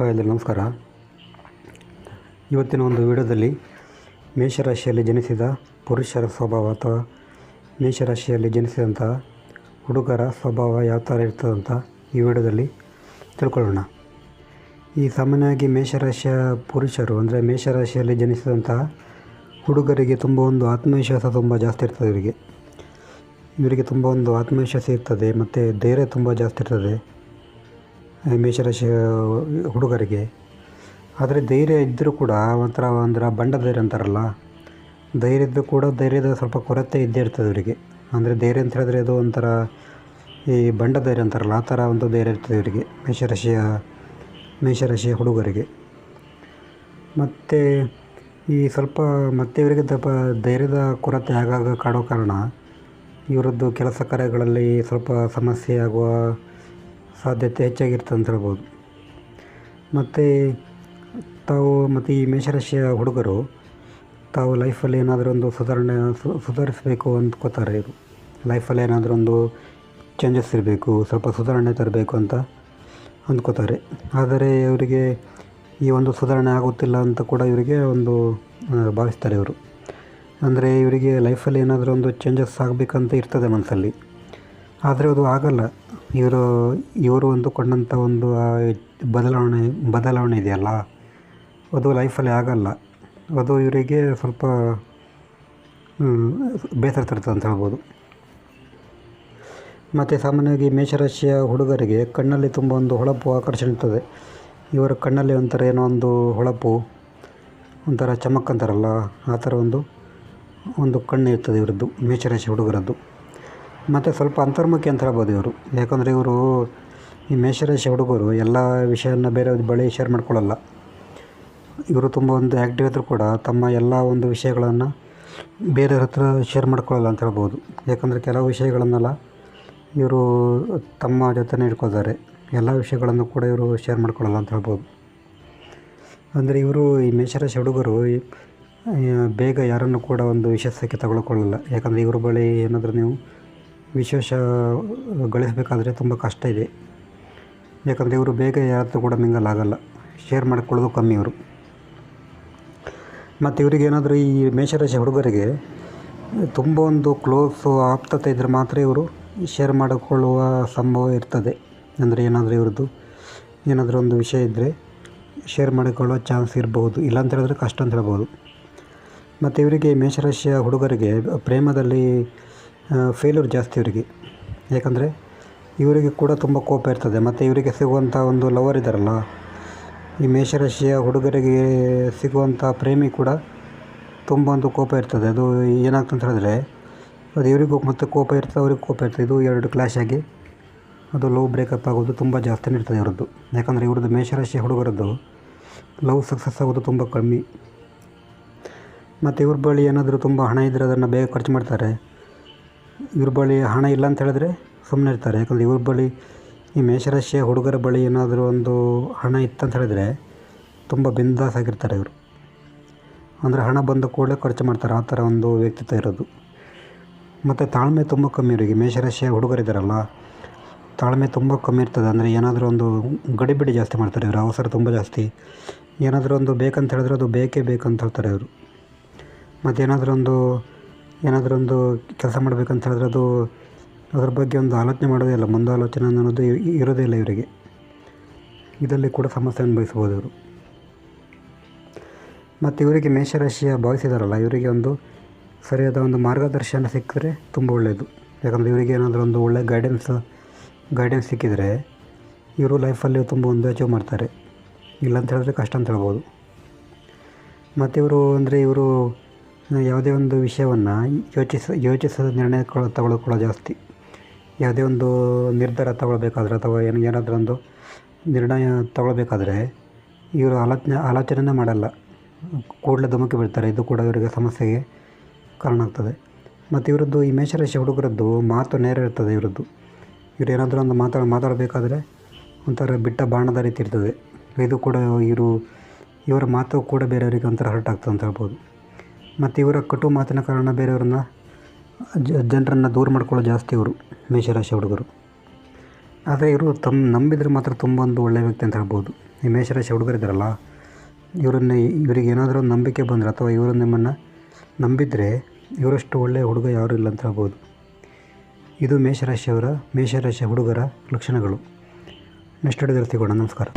ಎಲ್ಲರಿಗೂ ನಮಸ್ಕಾರ. ಇವತ್ತಿನ ಒಂದು ವಿಡಿಯೋದಲ್ಲಿ ಮೇಷರಾಶಿಯಲ್ಲಿ ಜನಿಸಿದ ಪುರುಷರ ಸ್ವಭಾವ ಅಥವಾ ಮೇಷರಾಶಿಯಲ್ಲಿ ಜನಿಸಿದಂಥ ಹುಡುಗರ ಸ್ವಭಾವ ಯಾವ ಥರ ಇರ್ತದಂತ ಈ ವಿಡಿಯೋದಲ್ಲಿ ತಿಳ್ಕೊಳ್ಳೋಣ. ಈ ಸಾಮಾನ್ಯವಾಗಿ ಮೇಷರಾಶಿಯ ಪುರುಷರು ಅಂದರೆ ಮೇಷರಾಶಿಯಲ್ಲಿ ಜನಿಸಿದಂತಹ ಹುಡುಗರಿಗೆ ತುಂಬ ಒಂದು ಆತ್ಮವಿಶ್ವಾಸ ತುಂಬ ಜಾಸ್ತಿ ಇರ್ತದೆ. ಇವರಿಗೆ ತುಂಬ ಒಂದು ಆತ್ಮವಿಶ್ವಾಸ ಇರ್ತದೆ ಮತ್ತು ಧೈರ್ಯ ತುಂಬ ಜಾಸ್ತಿ ಇರ್ತದೆ ಮೇಷರಾಶಿಯ ಹುಡುಗರಿಗೆ. ಆದರೆ ಧೈರ್ಯ ಇದ್ದರೂ ಕೂಡ ಒಂಥರ ಬಂಡ ಧೈರ್ಯ ಅಂತಾರಲ್ಲ, ಧೈರ್ಯ ಇದ್ದರೂ ಕೂಡ ಧೈರ್ಯದ ಸ್ವಲ್ಪ ಕೊರತೆ ಇದ್ದೇ ಇರ್ತದೆ ಇವರಿಗೆ. ಅಂದರೆ ಧೈರ್ಯ ಅಂತ ಹೇಳಿದ್ರೆ ಅದು ಒಂಥರ ಈ ಬಂಡ ಧೈರ್ಯ ಅಂತಾರಲ್ಲ, ಆ ಥರ ಒಂದು ಧೈರ್ಯ ಇರ್ತದೆ ಇವರಿಗೆ ಮೇಷರಾಶಿಯ ಹುಡುಗರಿಗೆ. ಮತ್ತು ಇವರಿಗೆ ಧೈರ್ಯದ ಕೊರತೆ ಆಗಾಗ ಕಾಡೋ ಕಾರಣ ಇವರದ್ದು ಕೆಲಸ ಕಾರ್ಯಗಳಲ್ಲಿ ಸ್ವಲ್ಪ ಸಮಸ್ಯೆ ಆಗುವ ಸಾಧ್ಯತೆ ಹೆಚ್ಚಾಗಿರ್ತದೆ ಅಂತ ಹೇಳ್ಬೋದು. ಮತ್ತು ಈ ಮೇಷರಾಶಿಯ ಹುಡುಗರು ತಾವು ಲೈಫಲ್ಲಿ ಏನಾದರೂ ಒಂದು ಸುಧಾರಿಸಬೇಕು ಅಂದ್ಕೋತಾರೆ. ಇವರು ಲೈಫಲ್ಲಿ ಏನಾದರೂ ಒಂದು ಚೇಂಜಸ್ ಇರಬೇಕು, ಸ್ವಲ್ಪ ಸುಧಾರಣೆ ತರಬೇಕು ಅಂತ ಅಂದ್ಕೋತಾರೆ. ಆದರೆ ಇವರಿಗೆ ಈ ಒಂದು ಸುಧಾರಣೆ ಆಗುತ್ತಿಲ್ಲ ಅಂತ ಕೂಡ ಇವರಿಗೆ ಒಂದು ಭಾವಿಸ್ತಾರೆ ಇವರು. ಅಂದರೆ ಇವರಿಗೆ ಲೈಫಲ್ಲಿ ಏನಾದರೂ ಒಂದು ಚೇಂಜಸ್ ಆಗಬೇಕಂತ ಇರ್ತದೆ ಮನಸ್ಸಲ್ಲಿ, ಆದರೆ ಅದು ಆಗಲ್ಲ. ಇವರು ಅಂದುಕೊಂಡಂಥ ಒಂದು ಬದಲಾವಣೆ ಇದೆಯಲ್ಲ, ಅದು ಲೈಫಲ್ಲಿ ಆಗಲ್ಲ. ಅದು ಇವರಿಗೆ ಸ್ವಲ್ಪ ಬೇಸರ ತರ್ತದೆ ಅಂತ ಹೇಳ್ಬೋದು. ಮತ್ತು ಸಾಮಾನ್ಯವಾಗಿ ಮೇಷರಾಶಿಯ ಹುಡುಗರಿಗೆ ಕಣ್ಣಲ್ಲಿ ತುಂಬ ಒಂದು ಹೊಳಪು ಆಕರ್ಷಣೆ ಇರ್ತದೆ. ಇವರ ಕಣ್ಣಲ್ಲಿ ಒಂಥರ ಏನೋ ಒಂದು ಹೊಳಪು, ಒಂಥರ ಚಮಕ್ ಅಂತಾರಲ್ಲ, ಆ ಥರ ಒಂದು ಕಣ್ಣು ಇರ್ತದೆ ಇವರದ್ದು, ಮೇಷರಾಶಿ ಹುಡುಗರದ್ದು. ಮತ್ತು ಸ್ವಲ್ಪ ಅಂತರ್ಮುಖಿ ಅಂತ ಹೇಳ್ಬೋದು ಇವರು. ಯಾಕಂದರೆ ಈ ಮೇಷರಾಶಿ ಹುಡುಗರು ಎಲ್ಲ ವಿಷಯನ ಬೇರೆ ಬಳಿ ಶೇರ್ ಮಾಡ್ಕೊಳ್ಳಲ್ಲ. ಇವರು ತುಂಬ ಒಂದು ಆ್ಯಕ್ಟಿವ್ ಇದ್ದರೂ ಕೂಡ ತಮ್ಮ ಎಲ್ಲ ಒಂದು ವಿಷಯಗಳನ್ನು ಬೇರೆಯವ್ರ ಹತ್ರ ಶೇರ್ ಮಾಡ್ಕೊಳ್ಳಲ್ಲ ಅಂತ ಹೇಳ್ಬೋದು. ಯಾಕಂದರೆ ಕೆಲವು ವಿಷಯಗಳನ್ನೆಲ್ಲ ಇವರು ತಮ್ಮ ಜೊತೆನೇ ಇಟ್ಕೊಳ್ತಾರೆ, ಎಲ್ಲ ವಿಷಯಗಳನ್ನು ಕೂಡ ಇವರು ಶೇರ್ ಮಾಡ್ಕೊಳ್ಳಲ್ಲ ಅಂತ ಹೇಳ್ಬೋದು. ಅಂದರೆ ಈ ಮೇಷರಾಶಿ ಹುಡುಗರು ಬೇಗ ಯಾರನ್ನು ಕೂಡ ಒಂದು ವಿಶ್ವಾಸಕ್ಕೆ ತಗೊಳ್ಕೊಳ್ಳಲ್ಲ. ಯಾಕಂದರೆ ಇವ್ರ ಬಳಿ ಏನಾದರೂ ನೀವು ವಿಶ್ವಾಸ ಗಳಿಸಬೇಕಾದ್ರೆ ತುಂಬ ಕಷ್ಟ ಇದೆ. ಯಾಕಂದರೆ ಇವರು ಬೇಗ ಯಾರತ್ರ ಕೂಡ ಮಿಂಗಲ್ ಆಗಲ್ಲ, ಶೇರ್ ಮಾಡಿಕೊಳ್ಳೋದು ಕಮ್ಮಿ ಇವರು. ಮತ್ತು ಇವರಿಗೆ ಏನಾದರೂ ಈ ಮೇಷರಾಶಿ ಹುಡುಗರಿಗೆ ತುಂಬ ಒಂದು ಕ್ಲೋಸು ಆಪ್ತತೆ ಇದ್ದರೆ ಮಾತ್ರ ಇವರು ಶೇರ್ ಮಾಡಿಕೊಳ್ಳುವ ಸಂಭವ ಇರ್ತದೆ. ಅಂದರೆ ಏನಾದರೂ ಒಂದು ವಿಷಯ ಇದ್ದರೆ ಶೇರ್ ಮಾಡಿಕೊಳ್ಳೋ ಚಾನ್ಸ್ ಇರಬಹುದು, ಇಲ್ಲಾಂತ ಹೇಳಿದ್ರೆ ಕಷ್ಟ ಅಂತ ಹೇಳ್ಬೋದು. ಮತ್ತು ಇವರಿಗೆ ಮೇಷರಾಶಿಯ ಹುಡುಗರಿಗೆ ಪ್ರೇಮದಲ್ಲಿ ಫೇಲ್ಯೂರ್ ಜಾಸ್ತಿ ಇವರಿಗೆ. ಯಾಕಂದರೆ ಇವರಿಗೆ ಕೂಡ ತುಂಬ ಕೋಪ ಇರ್ತದೆ. ಮತ್ತು ಇವರಿಗೆ ಸಿಗುವಂಥ ಒಂದು ಲವರ್ ಇದ್ದಾರಲ್ಲ, ಈ ಮೇಷರಾಶಿಯ ಹುಡುಗರಿಗೆ ಸಿಗುವಂಥ ಪ್ರೇಮಿ ಕೂಡ ತುಂಬ ಒಂದು ಕೋಪ ಇರ್ತದೆ. ಅದು ಏನಾಗ್ತಂತ ಹೇಳಿದ್ರೆ ಅದು ಇವರಿಗೂ ಮತ್ತು ಕೋಪ ಇರ್ತದೆ, ಅವ್ರಿಗೆ ಕೋಪ ಇರ್ತದೆ. ಇದು ಎರಡು ಕ್ಲಾಶ್ ಆಗಿ ಅದು ಲವ್ ಬ್ರೇಕಪ್ ಆಗೋದು ತುಂಬ ಜಾಸ್ತಿನೇ ಇರ್ತದೆ ಇವರದ್ದು. ಯಾಕಂದರೆ ಇವ್ರದ್ದು ಮೇಷರಾಶಿಯ ಹುಡುಗರದ್ದು ಲವ್ ಸಕ್ಸಸ್ ಆಗೋದು ತುಂಬ ಕಮ್ಮಿ. ಮತ್ತು ಇವ್ರ ಬಳಿ ಏನಾದರೂ ತುಂಬ ಹಣ ಇದ್ದರೆ ಅದನ್ನು ಬೇಗ ಖರ್ಚು ಮಾಡ್ತಾರೆ. ಇವ್ರ ಬಳಿ ಹಣ ಇಲ್ಲ ಅಂತ ಹೇಳಿದ್ರೆ ಸುಮ್ಮನೆ ಇರ್ತಾರೆ. ಯಾಕಂದರೆ ಇವ್ರ ಬಳಿ ಈ ಮೇಷರಾಶಿಯ ಹುಡುಗರ ಬಳಿ ಏನಾದರೂ ಒಂದು ಹಣ ಇತ್ತಂತ ಹೇಳಿದ್ರೆ ತುಂಬ ಬಿಂದಾಸ್ ಆಗಿರ್ತಾರೆ ಇವರು. ಅಂದರೆ ಹಣ ಬಂದ ಕೂಡಲೇ ಖರ್ಚು ಮಾಡ್ತಾರೆ, ಆ ಥರ ಒಂದು ವ್ಯಕ್ತಿತ್ವ ಇರೋದು. ಮತ್ತು ತಾಳ್ಮೆ ತುಂಬ ಕಮ್ಮಿ ಇವರಿಗೆ. ಮೇಷರಾಶಿಯ ಹುಡುಗರಿದ್ದಾರಲ್ಲ, ತಾಳ್ಮೆ ತುಂಬ ಕಮ್ಮಿ ಇರ್ತದೆ. ಅಂದರೆ ಏನಾದರೂ ಒಂದು ಗಡಿಬಿಡಿ ಜಾಸ್ತಿ ಮಾಡ್ತಾರೆ ಇವರು, ಅವಸರ ತುಂಬ ಜಾಸ್ತಿ. ಏನಾದರೂ ಒಂದು ಬೇಕಂತ ಹೇಳಿದ್ರೆ ಅದು ಬೇಕೇ ಬೇಕಂತ ಹೇಳ್ತಾರೆ ಇವರು. ಮತ್ತು ಏನಾದರೂ ಒಂದು ಕೆಲಸ ಮಾಡಬೇಕಂತ ಹೇಳಿದ್ರೆ ಅದ್ರ ಬಗ್ಗೆ ಒಂದು ಆಲೋಚನೆ ಮಾಡೋದೇ ಇಲ್ಲ, ಮುಂದಾಲೋಚನೆ ಅನ್ನೋದು ಇರೋದೇ ಇಲ್ಲ ಇವರಿಗೆ. ಇದರಲ್ಲಿ ಕೂಡ ಸಮಸ್ಯೆ ಅನುಭವಿಸ್ಬೋದು ಇವರು. ಮತ್ತು ಇವರಿಗೆ ಮೇಷರಾಶಿಯ ಬಾಯ್ಸ್ ಇದ್ದಾರಲ್ಲ, ಇವರಿಗೆ ಒಂದು ಸರಿಯಾದ ಒಂದು ಮಾರ್ಗದರ್ಶನ ಸಿಕ್ಕಿದ್ರೆ ತುಂಬ ಒಳ್ಳೆಯದು. ಯಾಕಂದರೆ ಇವರಿಗೆ ಏನಾದರೂ ಒಂದು ಒಳ್ಳೆ ಗೈಡೆನ್ಸ್ ಸಿಕ್ಕಿದರೆ ಇವರು ಲೈಫಲ್ಲಿ ತುಂಬ ಒಂದು ಅಚೀವ್ ಮಾಡ್ತಾರೆ, ಇಲ್ಲಂತ ಹೇಳಿದ್ರೆ ಕಷ್ಟ ಅಂತ ಹೇಳ್ಬೋದು. ಮತ್ತು ಇವರು ಯಾವುದೇ ಒಂದು ವಿಷಯವನ್ನು ಯೋಚಿಸದ ನಿರ್ಣಯ ತಗೊಳ್ಕೊಳ್ಳೋ ಜಾಸ್ತಿ. ಯಾವುದೇ ಒಂದು ನಿರ್ಧಾರ ತಗೊಳ್ಬೇಕಾದ್ರೆ ಅಥವಾ ಏನಾದರೂ ಒಂದು ನಿರ್ಣಯ ತಗೊಳ್ಬೇಕಾದ್ರೆ ಇವರು ಆಲೋಚನೆ ಮಾಡಲ್ಲ, ಕೂಡಲೇ ಧುಮುಕಿ ಬೀಳ್ತಾರೆ. ಇದು ಕೂಡ ಇವರಿಗೆ ಸಮಸ್ಯೆಗೆ ಕಾರಣ ಆಗ್ತದೆ. ಮತ್ತು ಇವರದ್ದು ಈ ಮೇಷರಾಶಿ ಹುಡುಗರದ್ದು ಮಾತು ನೇರ ಇರ್ತದೆ ಇವರು ಏನಾದರೂ ಒಂದು ಮಾತಾಡಬೇಕಾದ್ರೆ ಒಂಥರ ಬಿಟ್ಟ ಬಾಣದ ರೀತಿ ಇರ್ತದೆ. ಇದು ಕೂಡ ಇವರ ಮಾತು ಕೂಡ ಬೇರೆಯವರಿಗೆ ಒಂಥರ ಹರ್ಟ್ ಆಗ್ತದೆ ಅಂತ ಹೇಳ್ಬೋದು. ಮತ್ತು ಇವರ ಕಟು ಮಾತಿನ ಕಾರಣ ಬೇರೆಯವ್ರನ್ನ ಜನರನ್ನು ದೂರ ಮಾಡ್ಕೊಳ್ಳೋ ಜಾಸ್ತಿ ಇವರು ಮೇಷರಾಶಿ ಹುಡುಗರು. ಆದರೆ ಇವರು ನಂಬಿದರೆ ಮಾತ್ರ ತುಂಬ ಒಂದು ಒಳ್ಳೆಯ ವ್ಯಕ್ತಿ ಅಂತ ಹೇಳ್ಬೋದು. ಈ ಮೇಷರಾಶಿ ಹುಡುಗರಿದ್ದಾರಲ್ಲ, ಇವರಿಗೆ ಏನಾದರೂ ಒಂದು ನಂಬಿಕೆ ಬಂದರೆ ಅಥವಾ ಇವರು ನಿಮ್ಮನ್ನು ನಂಬಿದರೆ ಇವರಷ್ಟು ಒಳ್ಳೆಯ ಹುಡುಗ ಯಾರೂ ಇಲ್ಲ ಅಂತ ಹೇಳ್ಬೋದು. ಇದು ಮೇಷರಾಶಿ ಹುಡುಗರ ಲಕ್ಷಣಗಳು. ನೆಕ್ಸ್ಟ್ ವಿಡಿಯೋದಲ್ಲಿ ಸಿಗೋಣ. ನಮಸ್ಕಾರ.